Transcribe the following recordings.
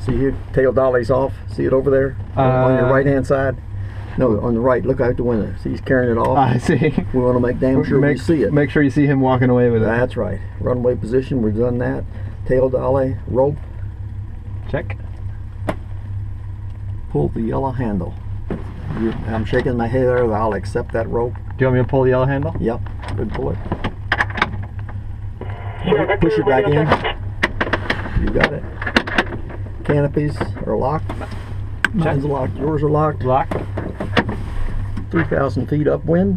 See here, tail dolly's off. See it over there on your right hand side? No, on the right. Look out the window. See, he's carrying it off. I see. We want to make damn sure we see it. Make sure you see him walking away with it. That's right. Runway position, we've done that. Tail dolly, rope. Check. Pull the yellow handle. I'm shaking my head there. I'll accept that rope. Do you want me to pull the yellow handle? Yep. Good, pull it. Push it back in. You got it. Canopies are locked. Mine's locked. Yours are locked. Locked. 3,000 feet upwind.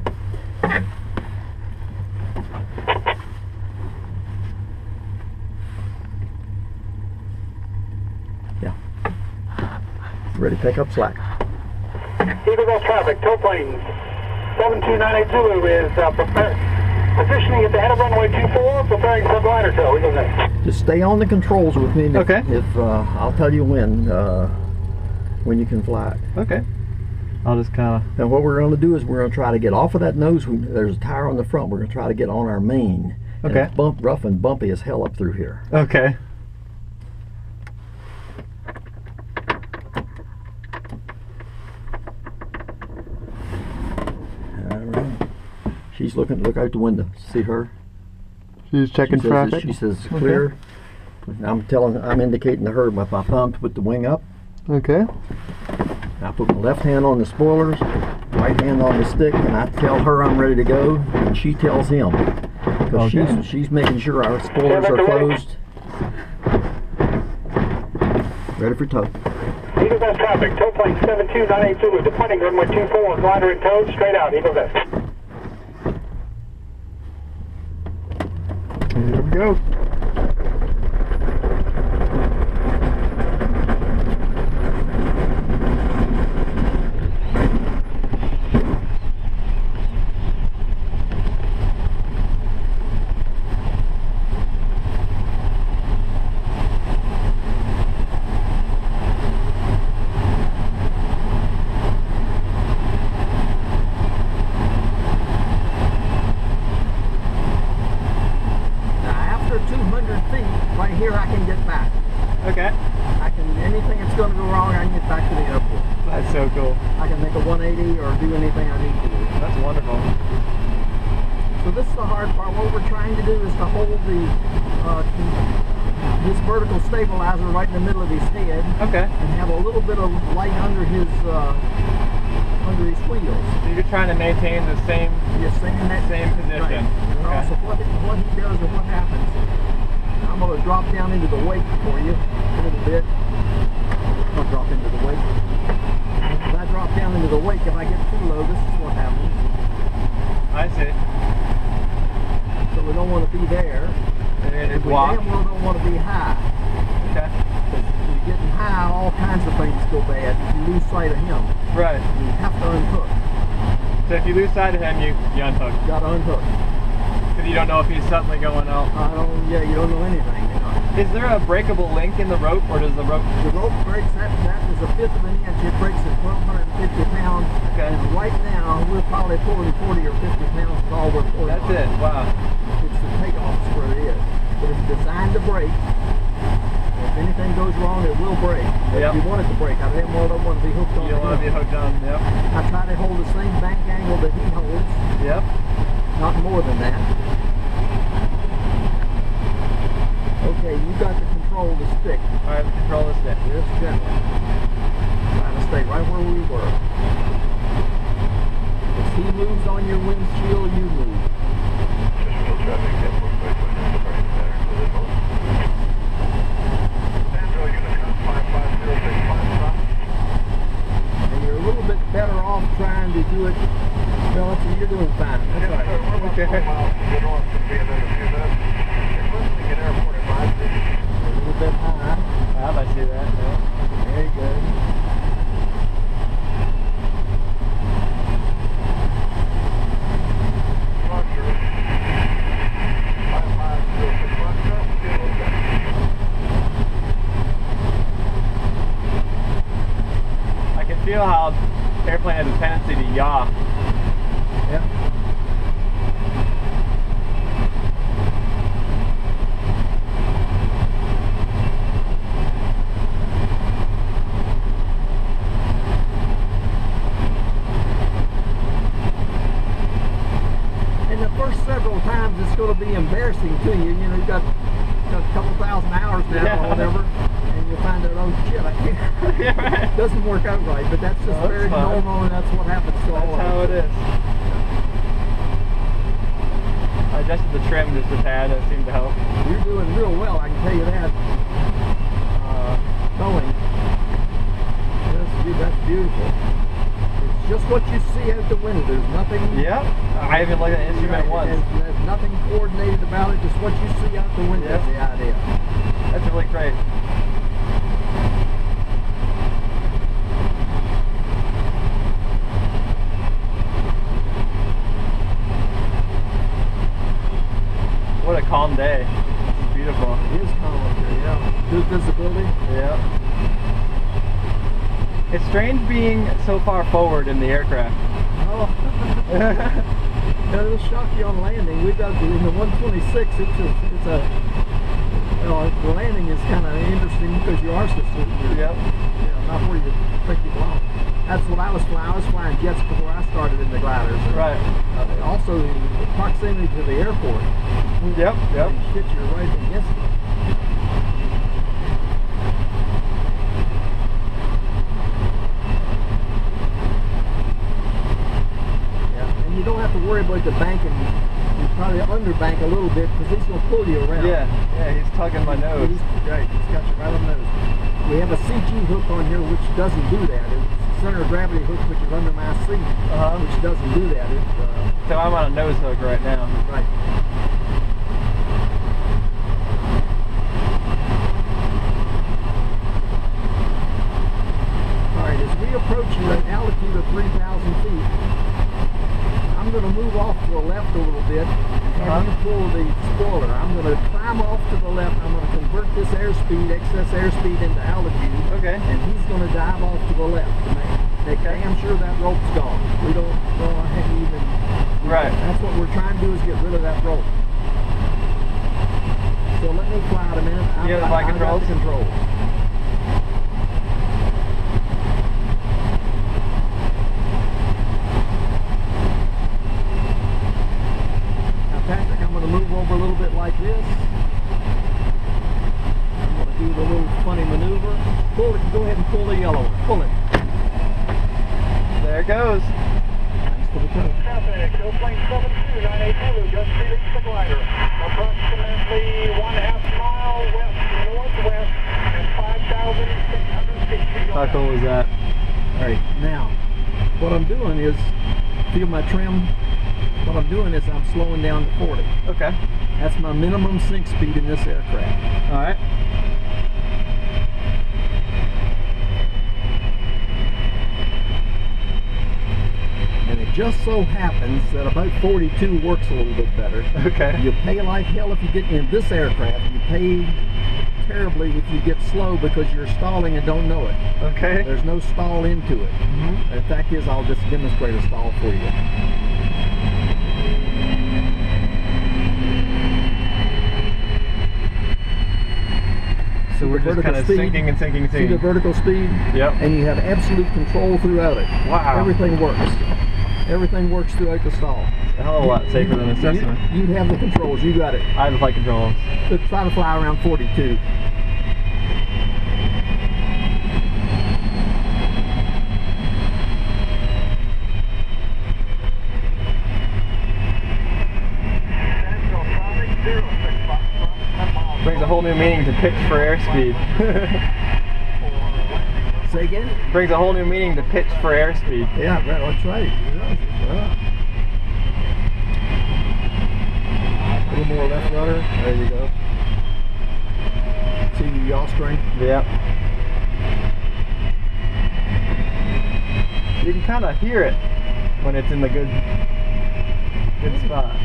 Yeah. Ready to pick up slack. Eagle Nest traffic, tow plane 72980 Zulu is positioning at the head of runway 24, preparing for glider tow. Eagle Nest. Just stay on the controls with me. Okay. If I'll tell you when you can fly it. Okay. I'll just kind of. And what we're going to do is we're going to try to get off of that nose. There's a tire on the front. We're going to try to get on our main. Okay. And it's rough and bumpy as hell up through here. Okay. All right. She's looking. Look out the window. See her? She's checking traffic. She says clear. Okay. I'm indicating to her with my thumb to put the wing up. Okay. I put my left hand on the spoilers, right hand on the stick, and I tell her I'm ready to go, and she tells him. Because she's making sure our spoilers are closed. Ready for tow. Eagle Nest traffic, tow plane 72980 Zulu, departing runway 24, glider in tow, straight out, Eagle Nest. Here we go. Here I can get back. Okay. Anything that's going to go wrong, I can get back to the airport. That's so cool. I can make a 180 or do anything I need to do. That's wonderful. So this is the hard part. What we're trying to do is to hold this vertical stabilizer right in the middle of his head. Okay. And have a little bit of light under his wheels. So you're trying to maintain the same position. Right. And also what he does and what happens. I'm going to drop down into the wake for you a little bit. I'll drop into the wake. If I drop down into the wake, if I get too low, this is what happens. I see. So we don't want to be there. And we damn well don't want to be high. Okay. Because if you're getting high, all kinds of things go bad. If you lose sight of him, right, you have to unhook. So if you lose sight of him, you unhook. You got to unhook. Because you don't know if he's suddenly going out. Yeah, you don't know anything. You know. Is there a breakable link in the rope, or does the rope? The rope breaks. That is a fifth of an inch. It breaks at 1,250 pounds. Okay. And right now we're probably pulling 40 or 50 pounds. Is all we're pulling. That's it. Wow. It's the takeoff is where it is. But it's designed to break. If anything goes wrong, it will break. If you want it to break, I don't want to be hooked on. You don't want to be hooked on. Yep. I try to hold the same bank angle that he holds. Yep. Not more than that. Okay, you got to control the stick. All right, control the stick. Just gently. Try to stay right where we were. If he moves on your windshield, you move. And you're a little bit better off trying to do it. No, you're doing fine. That's right. Okay. A little bit high. I see that. Yeah. Very good. I can feel how the airplane has a tendency to yaw. Yep. going to be embarrassing to you. You know, you've got a couple thousand hours now or whatever, and you'll find out, oh shit, I can't. Yeah, right. It doesn't work out right, but that's just very normal, and that's what happens to all of us. That's how it is. I adjusted the trim just a tad, that seemed to help. You're doing real well, I can tell you that. Towing. That's beautiful. It's just what you see out the window. There's nothing. Yep. I haven't looked at the instrument once. There's nothing coordinated about it. Just what you see out the window is the idea. That's really great. What a calm day. It's beautiful. It is calm up here, yeah. Good visibility. Yeah. It's strange being so far forward in the aircraft. Oh. It'll shock you on landing. We've got in the 126. Well, the landing is kind of interesting because you are so sitting. Yep. Not where you think you belong. That's what I was flying. I was flying jets before I started in the gliders. Right. Also, the proximity to the airport. Yep. Shit, you're right against it. Yeah, and you don't have to worry about the banking. You probably underbank a little bit because he's going to pull you around. Yeah, he's tugging my nose. Right, he's got you right on the nose. We have a CG hook on here which doesn't do that. It's center of gravity hook which is under my seat, which doesn't do that. So I'm on a nose hook right now. Right. Alright, as we approach an altitude of 3,000 feet, I'm going to move off to the left a little bit and have you pull the spoiler. I'm going to climb off to the left. I'm going to convert this airspeed, excess airspeed into altitude. Okay. And he's going to dive off to the left to make damn sure that rope's gone. We don't go ahead and even... Right. That's what we're trying to do is get rid of that rope. So let me fly out a minute. You have the flight controls? Controls. Patrick, I'm going to move over a little bit like this. I'm going to do the little funny maneuver. Pull it. Go ahead and pull the yellow one. Pull it. There it goes. Thanks for the tow. Traffic, airplane 72982, just released the glider. Approximately 1/2 mile west-northwest and 5,600 feet. How cool is that? Alright, now, what I'm doing is, feel my trim? What I'm doing is I'm slowing down to 40. Okay. That's my minimum sink speed in this aircraft. Alright. And it just so happens that about 42 works a little bit better. Okay. You pay like hell if you get in this aircraft. You pay terribly if you get slow because you're stalling and don't know it. Okay. There's no stall into it. The fact is, I'll just demonstrate a stall for you. So we're just kind of sinking and sinking and See the sinking. vertical speed? Yep. And you have absolute control throughout it. Wow. Everything works. Everything works throughout the stall. A hell of a lot safer than a Cessna. You have the controls. You got it. I have the flight controls. But try to fly around 42. Brings a whole new meaning to pitch for airspeed. Say again? Brings a whole new meaning to pitch for airspeed. Yeah, that's right. Yeah. A little more left rudder. There you go. See your yaw strength? Yep. You can kind of hear it when it's in the good spot.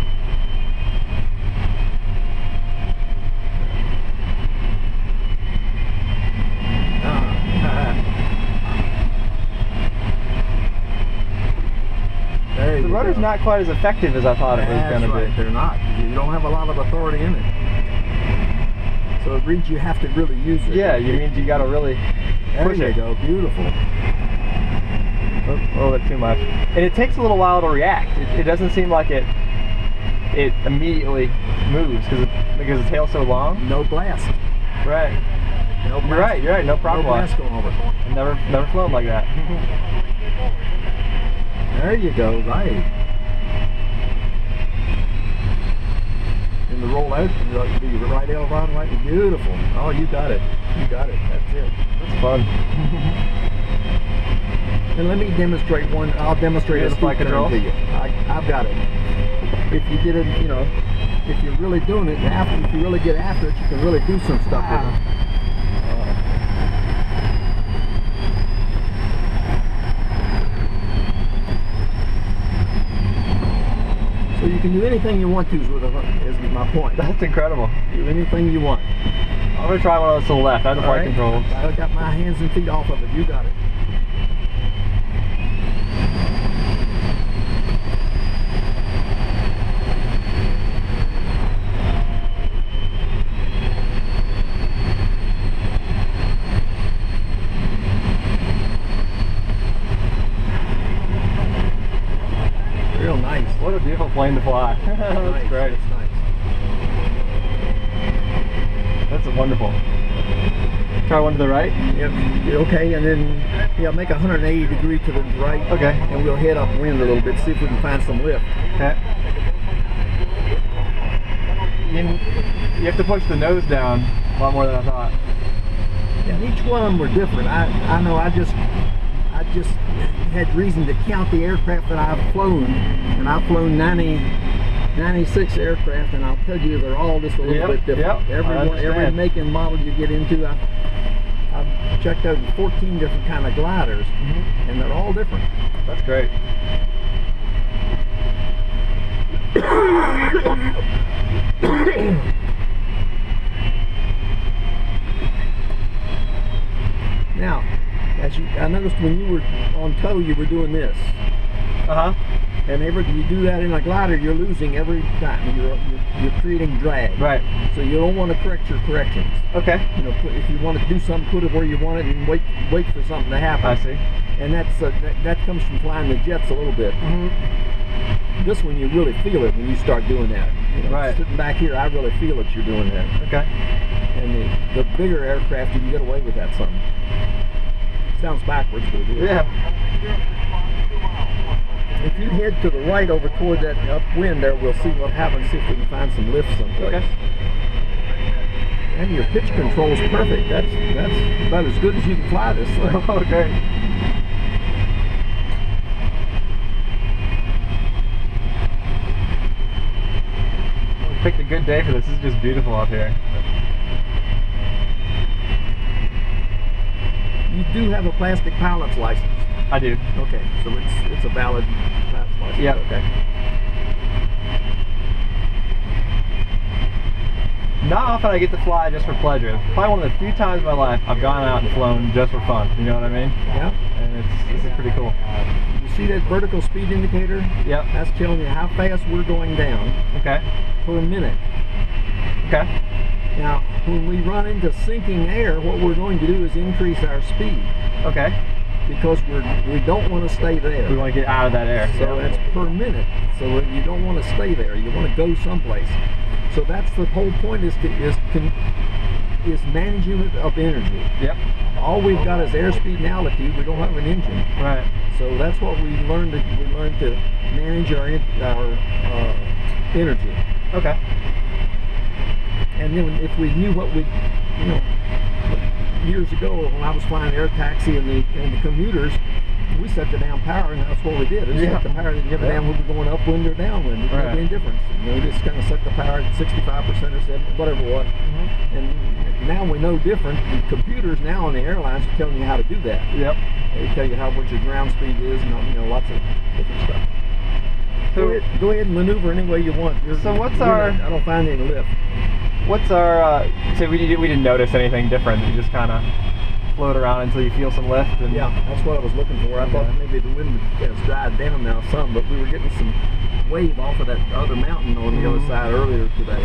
The rudder's not quite as effective as I thought it was going to be. They're not. You don't have a lot of authority in it. So it means you have to really use it. Yeah, it means you got to really push There you it. go. Beautiful. A little bit too much. And it takes a little while to react. It doesn't seem like it it immediately moves because the tail's so long. No blast. Right. No blast. You're right. No prop No blast going over. I've never flown like that. There you go. Right. And the roll out, do the right aileron, right? Beautiful. Oh, you got it. You got it. That's it. That's fun. And let me demonstrate one. I'll demonstrate a flight control to you. I've got it. If you did it, you know, if you're really doing it, if you really get after it, you can really do some stuff with it. So you can do anything you want to with it, is my point. That's incredible. Do anything you want. I'm going to try one of those to the left. I have the flight controls. I got my hands and feet off of it. You got it. Real nice. What a beautiful plane to fly. That's nice. great. That's nice. That's wonderful. Try one to the right? Yep. Okay, and then make a 180 degree to the right. Okay. And we'll head upwind a little bit, see if we can find some lift. Okay. You have to push the nose down a lot more than I thought. Yeah, and each one of them were different. I know I just had reason to count the aircraft that I've flown, and I've flown 96 aircraft, and I'll tell you they're all just a little bit different. Every make and model you get into, I've checked out 14 different kind of gliders, and they're all different. That's great. Now, I noticed when you were on tow, you were doing this. And you do that in a glider, you're losing every time. You're creating drag. Right. So you don't want to correct your corrections. Okay. You know, if you want to do something, put it where you want it, and wait for something to happen. I see. And that comes from flying the jets a little bit. This one, you really feel it when you start doing that. You know, right. Sitting back here, I really feel it. You're doing that. Okay. And the bigger aircraft, you can get away with that something. Sounds backwards, but it is. Yeah. If you head to the right over toward that upwind there, we'll see what happens, see if we can find some lift someplace. Okay. And your pitch control is perfect. That's about as good as you can fly this thing. Okay. We picked a good day for this. This is just beautiful out here. You do have a plastic pilot's license. I do. Okay, so it's a valid pilot's license. Yeah. Okay. Not often I get to fly just for pleasure. Probably one of the few times in my life I've gone out and flown just for fun. You know what I mean? Yeah. And this is pretty cool. You see that vertical speed indicator? Yep. That's telling you how fast we're going down. Okay. Per minute. Okay. Now, when we run into sinking air, what we're going to do is increase our speed. Okay. Because we don't want to stay there. We want to get out of that air. So that's per minute. So you don't want to stay there. You want to go someplace. So that's the whole point, is management of energy. Yep. All we've got is airspeed and altitude. We don't have an engine. Right. So that's what we learned to manage our energy. Okay. And then if we knew what we, years ago when I was flying air taxi and the commuters, we set the down power, and that's what we did. We set the power to give a damn whether we're going upwind or downwind. It doesn't make any difference. We just kind of set the power at 65% or 70%, whatever it was. And now we know different. The computers now on the airlines are telling you how to do that. Yep. They tell you what your ground speed is, and lots of different stuff. So go ahead and maneuver any way you want. I don't find any lift. What's our? So we didn't notice anything different. You just kind of float around until you feel some lift. And yeah, that's what I was looking for. I thought maybe the wind has died down now some, but we were getting some wave off of that other mountain on the other side earlier today.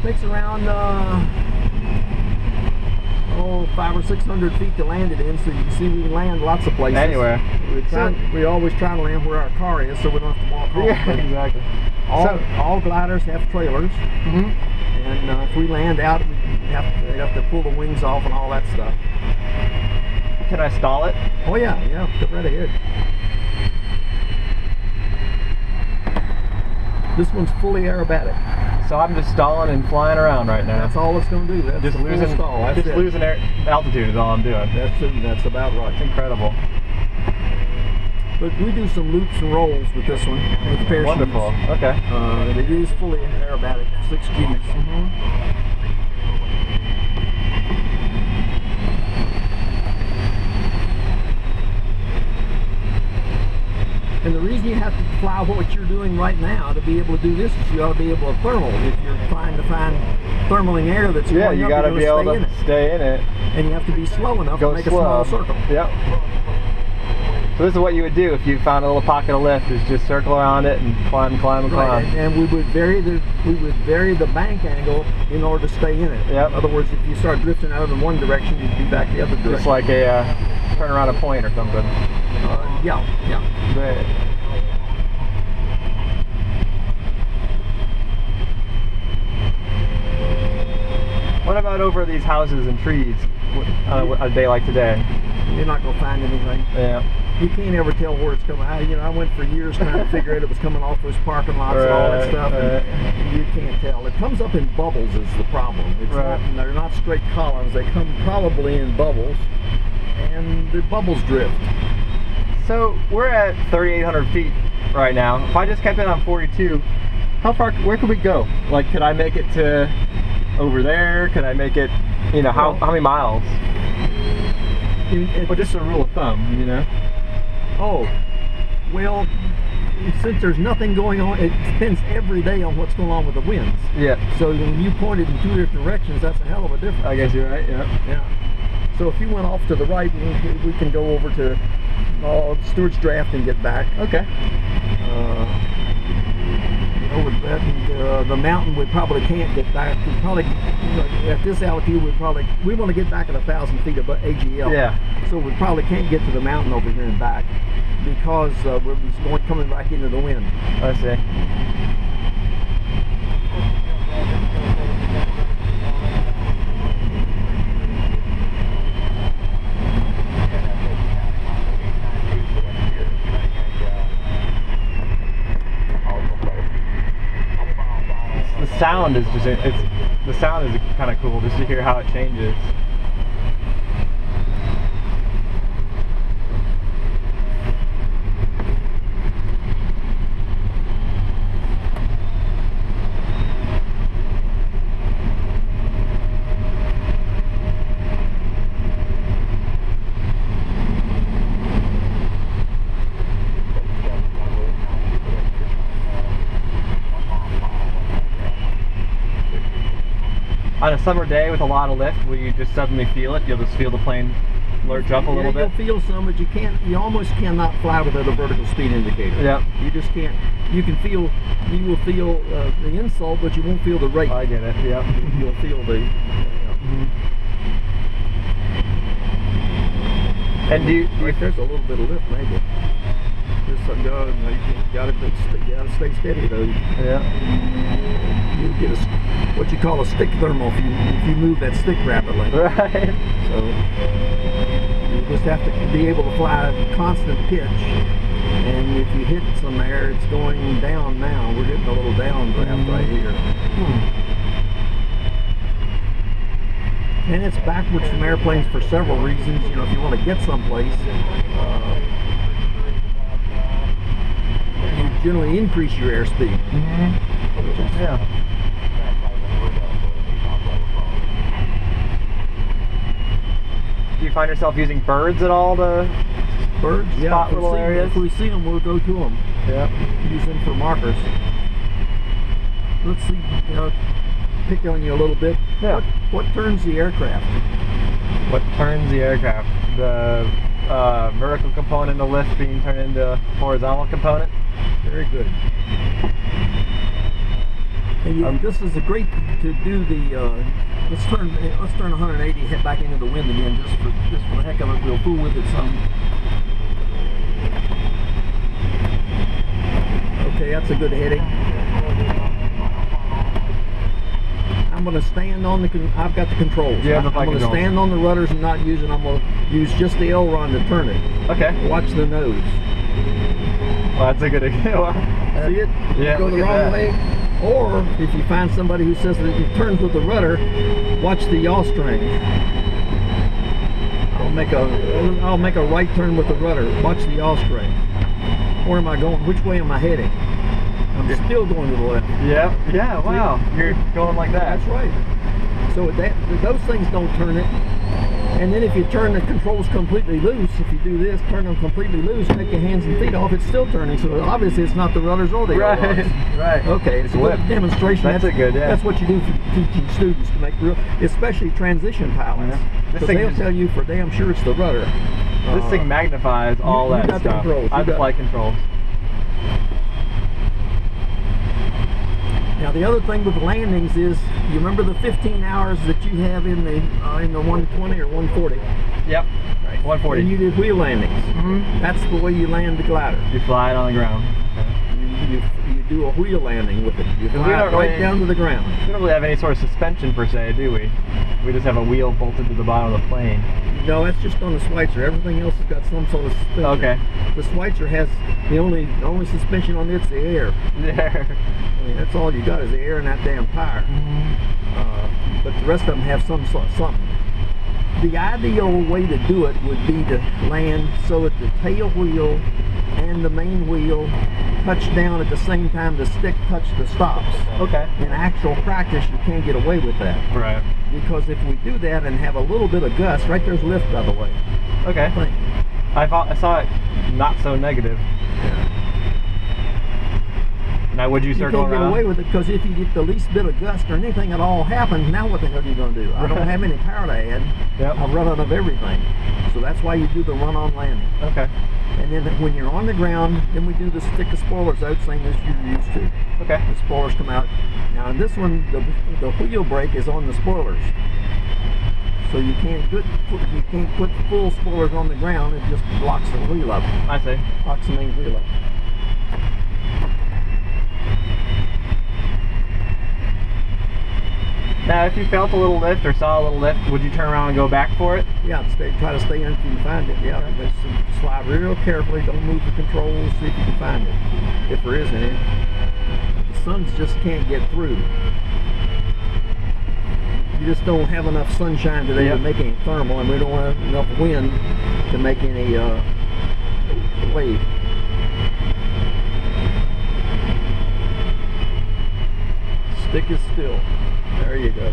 Takes around 500 or 600 feet to land it in, so you can see we can land lots of places. Anywhere. We always try to land where our car is, so we don't have to walk home. Yeah, exactly. All gliders have trailers, and if we land out, we have to pull the wings off and all that stuff. Can I stall it? Oh yeah, go right ahead. This one's fully aerobatic. So I'm just stalling and flying around right now. That's all it's going to do. That's just losing stall. That's just losing altitude is all I'm doing. That's about right. It's incredible. But we do some loops and rolls with this one. With parachutes. Wonderful. Okay. It is fully aerobatic, 6 Gs. And the reason you have to fly what you're doing right now to be able to do this is you ought to be able to thermal. If you're trying to find thermaling air that's going up, you got to be able to stay in it. And you have to be slow enough to make a small circle. Yep. So this is what you would do if you found a little pocket of lift, is just circle around it and climb. Right, and we would vary the bank angle in order to stay in it. Yep. In other words, if you start drifting out in one direction, you'd be back the other direction. Just like a turn around a point or something. Yeah. Right. What about over these houses and trees on a day like today? You're not going to find anything. Yeah. You can't ever tell where it's coming. I went for years trying to figure out it was coming off those parking lots and all that stuff. And you can't tell. It comes up in bubbles is the problem. It's they're not straight columns. They come probably in bubbles, and the bubbles drift. So we're at 3,800 feet right now. If I just kept it on 42, where could we go? Like, could I make it to over there? Could I make it, how many miles? But just a rule of thumb, Oh, well, since there's nothing going on, it depends every day on what's going on with the winds. Yeah. So when you pointed in 2 different directions, that's a hell of a difference. I guess you're right, yeah. So if you went off to the right, we can go over to Stewart's Draft and get back. Okay. Over that, the mountain we probably can't get back. We probably, at this altitude, we want to get back at 1,000 feet above AGL. Yeah. So we probably can't get to the mountain over here and back because we're coming back into the wind. I see. The sound is kind of cool just to hear how it changes. On a summer day with a lot of lift, will you just suddenly feel it? You'll just feel the plane lurch up a little bit? You'll feel some, but you almost cannot fly without a vertical speed indicator. Yeah. You just can't. You will feel the insult, but you won't feel the rate. I get it, yeah. You'll feel the... And there's a little bit of lift, maybe. There's some you gotta stay steady though. Yeah. You get what you call a stick thermal if you move that stick rapidly. Right. So you just have to be able to fly at constant pitch. And if you hit some air, it's going down now. We're getting a little downdraft right here. And it's backwards from airplanes for several reasons. If you want to get someplace, you generally increase your airspeed. Yeah. Do you find yourself using birds at all to spot little areas? If we see them, we'll go to them. Yeah. Use them for markers. Let's see, pick on you a little bit. Yeah. What turns the aircraft? What turns the aircraft? The vertical component of lift being turned into horizontal component? Very good. And this is a great to do the. Let's turn 180, head back into the wind again, just for the heck of it. We'll fool with it some. Okay, that's a good heading. I'm going to stand on the. I've got the controls. Yeah, I'm going to stand on the rudders and not use it. I'm going to use just the aileron to turn it. Okay. Watch the nose. Well, that's a good idea. See it? Yeah. Go the wrong way. Or if you find somebody who says that it turns with the rudder, watch the yaw string. I'll make a right turn with the rudder. Watch the yaw string. Where am I going? Which way am I heading? I'm still going to the left. Yeah. Yeah. Wow. You're going like that. That's right. So those things don't turn it. And then if you turn the controls completely loose, if you do this, turn them completely loose, take your hands and feet off, it's still turning. So obviously it's not the rudders or the ailerons. Right. Okay, it's a good demonstration. That's a good, yeah. That's what you do for teaching students to make real, especially transition pilots. Because they'll tell you for damn sure it's the rudder. This thing magnifies all that got stuff. The controls. I have the flight controls. Now the other thing with landings is, you remember the 15 hours that you have in the 120 or 140? Yep. Right. 140. And you did wheel landings. Mm-hmm. That's the way you land the glider. You fly it on the ground. You do a wheel landing with it. You fly it right down to the ground. We don't really have any sort of suspension per se, do we? We just have a wheel bolted to the bottom of the plane. No, that's just on the Schweitzer. Everything else has got some sort of suspension. Okay. The Schweitzer has the only suspension on it's the air. Yeah. I mean, that's all you got is the air and that damn tire. Mm-hmm. But the rest of them have something. The ideal way to do it would be to land so that the tail wheel and the main wheel touch down at the same time the stick touch the stops. Okay. In actual practice, you can't get away with that. Right. Because if we do that and have a little bit of gust, right there's lift, by the way. Okay. I saw it not so negative. Yeah. Now would you circle around? You can't get away with it because if you get the least bit of gust or anything at all happens, now what the hell are you going to do? I don't have any power to add. Yep. I've run out of everything. So that's why you do the run-on landing. Okay. And then when you're on the ground, then we do the stick the spoilers out, same as you're used to. Okay. The spoilers come out. Now in this one, the wheel brake is on the spoilers. So you can't put full spoilers on the ground, it just blocks the wheel up. I see. Blocks the main wheel up. Now, if you felt a little lift or saw a little lift, would you turn around and go back for it? Yeah, try to stay in if you can find it. Yeah, okay. Just slide real carefully. Don't move the controls. See if you can find it, if there is any. The suns just can't get through. You just don't have enough sunshine today to make any thermal, and we don't have enough wind to make any wave. Stick is still. There you go.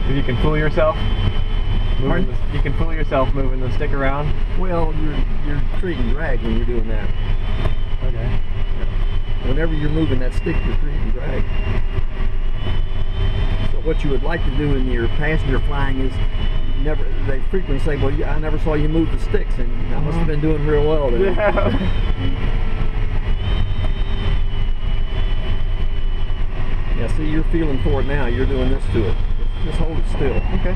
If you can fool yourself, you can fool yourself moving the stick around. Well, you're creating drag when you're doing that. Okay. Yeah. Whenever you're moving that stick, you're creating drag. So what you would like to do in your passenger flying is they frequently say, well, I never saw you move the sticks, and I must have been doing real well then. Yeah. Yeah, see, you're feeling for it now. You're doing this to it. Just hold it still. Okay.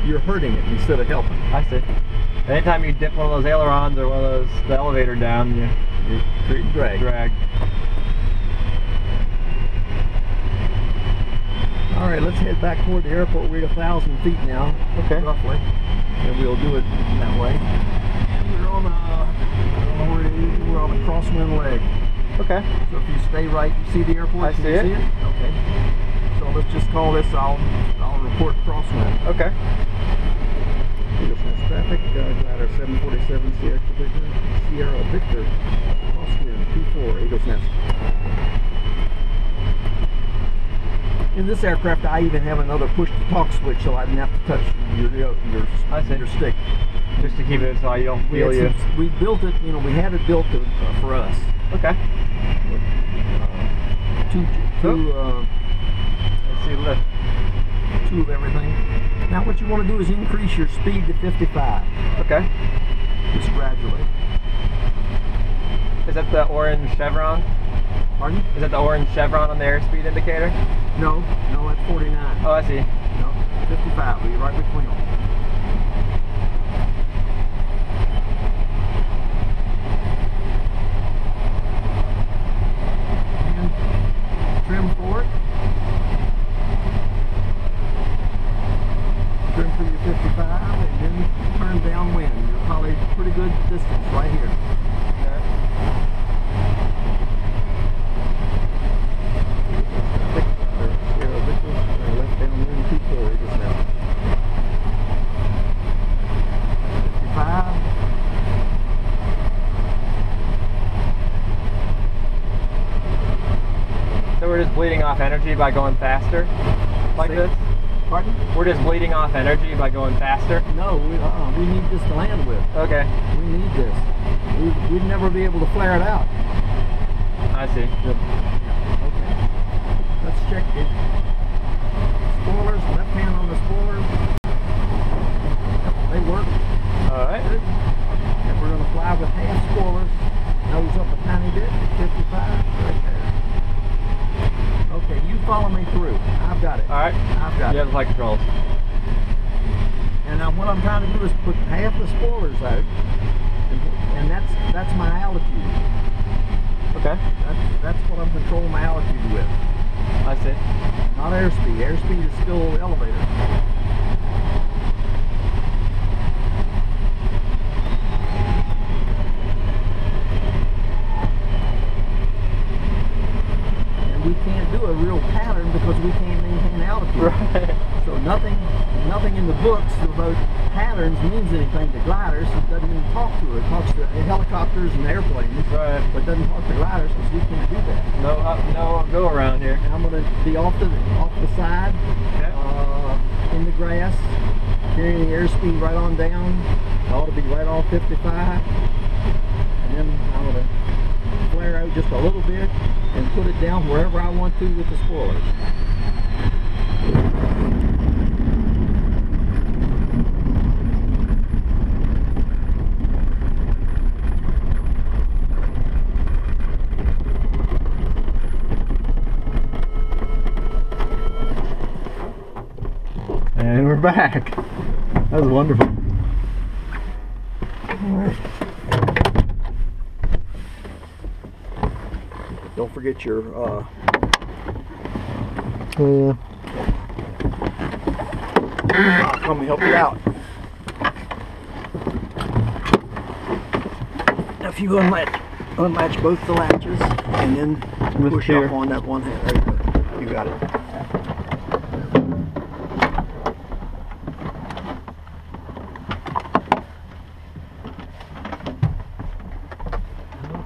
You're hurting it instead of helping. I see. Anytime you dip one of those ailerons or one of the elevator down, you're creating drag. All right, let's head back toward the airport. We're at 1,000 feet now, roughly, and we'll do it that way. We're on a crosswind leg. Okay. So if you stay right, you see the airport? I see it. Okay. So let's just call this, I'll report crosswind. Okay. Eagles Nest traffic, glider 747 Sierra Victor, crosswind 24, Eagles Nest. In this aircraft, I even have another push-to-talk switch, so I didn't have to touch your stick. Just to keep it so you don't feel you. We built it, we had it built for us. Okay. Let's see, lift. Two of everything. Now what you want to do is increase your speed to 55. Okay. Just gradually. Is that the orange chevron? Pardon? Is that the orange chevron on the airspeed indicator? No, that's 49. Oh, I see. No, 55. We're right between them. And trim for it. Trim for your 55, and then turn downwind. You're probably pretty good distance right here. Left downwind 240 just now. 55. So we're just bleeding off energy by going faster, like this? Pardon? We're just bleeding off energy by going faster? No, we need this to land with. Okay. We need this. We'd never be able to flare it out. I see. Okay. Let's check it. Spoilers, left hand on the spoilers. They work. Alright. And we're going to fly with half spoilers. Nose up a tiny bit. 55. Right there. Okay, you follow me through. I've got it. Alright. I've got it. You have the flight controls. And now what I'm trying to do is put half the spoilers out. And that's my altitude. Okay. That's what I'm controlling my altitude with. I see. Not airspeed. Airspeed is still elevator. And we can't do a real pattern because we can't maintain altitude. Right. So nothing in the books about patterns means anything to gliders. It doesn't even talk to it. It talks to helicopters and airplanes. Right. But doesn't talk to gliders because we can't do that. No go around here. And I'm going to be off the side, Okay. in the grass, carrying the airspeed right on down. I ought to be right off 55. And then I'm going to flare out just a little bit and put it down wherever I want to with the spoilers. And we're back. That was wonderful. Alright. Don't forget your I'll come help you out. Now if you unlatch both the latches and then push up on that one hand. There you go. You got it.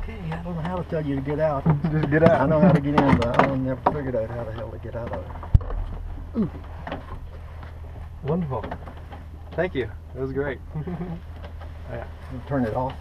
Okay, I don't know how to tell you to get out. Just get out. I know how to get in, but I never figured out how the hell to get out of it. Ooh. Wonderful. Thank you. It was great. Turn it off.